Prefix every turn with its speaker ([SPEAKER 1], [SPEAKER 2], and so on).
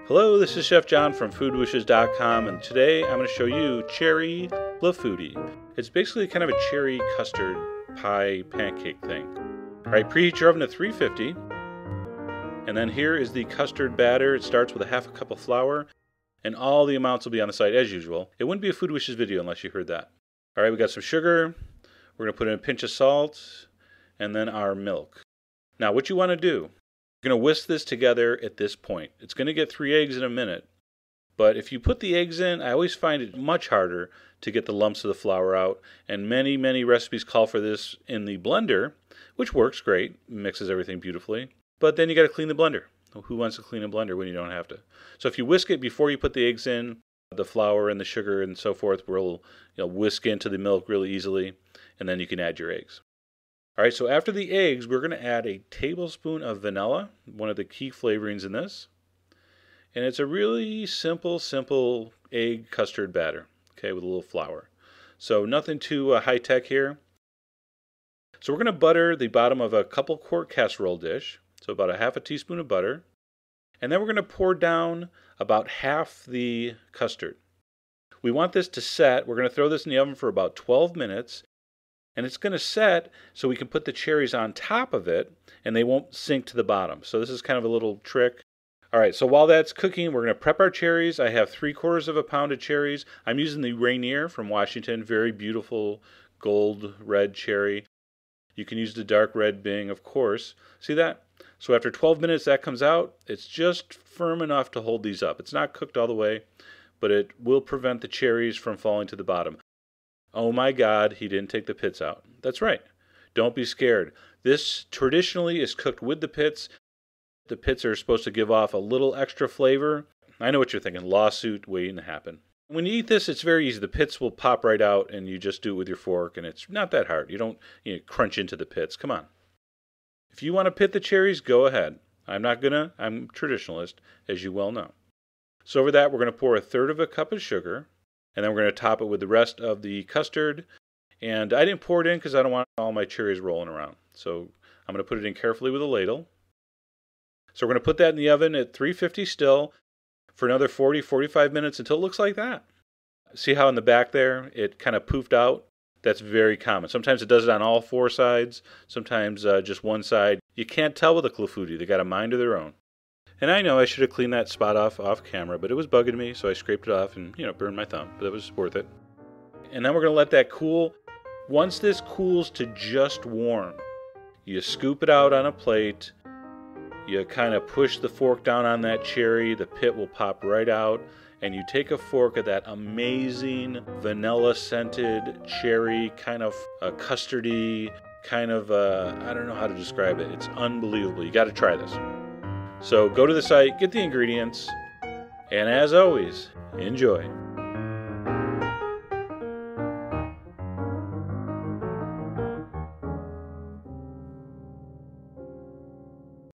[SPEAKER 1] Hello, this is Chef John from foodwishes.com, and today I'm going to show you cherry Clafouti. It's basically kind of a cherry custard pie pancake thing. Alright, preheat your oven to 350, and then here is the custard batter. It starts with a half a cup of flour, and all the amounts will be on the site as usual. It wouldn't be a Food Wishes video unless you heard that. Alright, we got some sugar, we're going to put in a pinch of salt, and then our milk. Now what you want to do, you're going to whisk this together at this point. It's going to get 3 eggs in a minute, but if you put the eggs in, I always find it much harder to get the lumps of the flour out, and many recipes call for this in the blender, which works great, mixes everything beautifully, but then you got to clean the blender. Who wants to clean a blender when you don't have to? So if you whisk it before you put the eggs in, the flour and the sugar and so forth will whisk into the milk really easily, and then you can add your eggs. Alright, so after the eggs, we're going to add a tablespoon of vanilla, one of the key flavorings in this. And it's a really simple egg custard batter, okay, with a little flour. So nothing too high-tech here. So we're going to butter the bottom of a couple quart casserole dish, so about a half a teaspoon of butter. And then we're going to pour down about half the custard. We want this to set. We're going to throw this in the oven for about 12 minutes. And it's going to set so we can put the cherries on top of it and they won't sink to the bottom. So this is kind of a little trick. Alright, so while that's cooking, we're going to prep our cherries. I have 3/4 of a pound of cherries. I'm using the Rainier from Washington. Very beautiful gold red cherry. You can use the dark red Bing, of course. See that? So after 12 minutes that comes out. It's just firm enough to hold these up. It's not cooked all the way, but it will prevent the cherries from falling to the bottom. Oh my God, he didn't take the pits out. That's right. Don't be scared. This traditionally is cooked with the pits. The pits are supposed to give off a little extra flavor. I know what you're thinking. Lawsuit waiting to happen. When you eat this, it's very easy. The pits will pop right out and you just do it with your fork, and it's not that hard. You don't crunch into the pits. Come on. If you want to pit the cherries, go ahead. I'm not gonna. I'm a traditionalist, as you well know. So over that, we're going to pour 1/3 cup of sugar. And then we're going to top it with the rest of the custard. And I didn't pour it in because I don't want all my cherries rolling around. So I'm going to put it in carefully with a ladle. So we're going to put that in the oven at 350 still for another 40-45 minutes until it looks like that. See how in the back there it kind of poofed out? That's very common. Sometimes it does it on all 4 sides. Sometimes just one side. You can't tell with a Clafouti. They got a mind of their own. And I know I should have cleaned that spot off camera, but it was bugging me, so I scraped it off and, burned my thumb. But it was worth it. And then we're going to let that cool. Once this cools to just warm, you scoop it out on a plate. You kind of push the fork down on that cherry. The pit will pop right out. And you take a fork of that amazing vanilla-scented cherry, kind of custardy, kind of, I don't know how to describe it. It's unbelievable. You got to try this. So go to the site, get the ingredients, and as always, enjoy.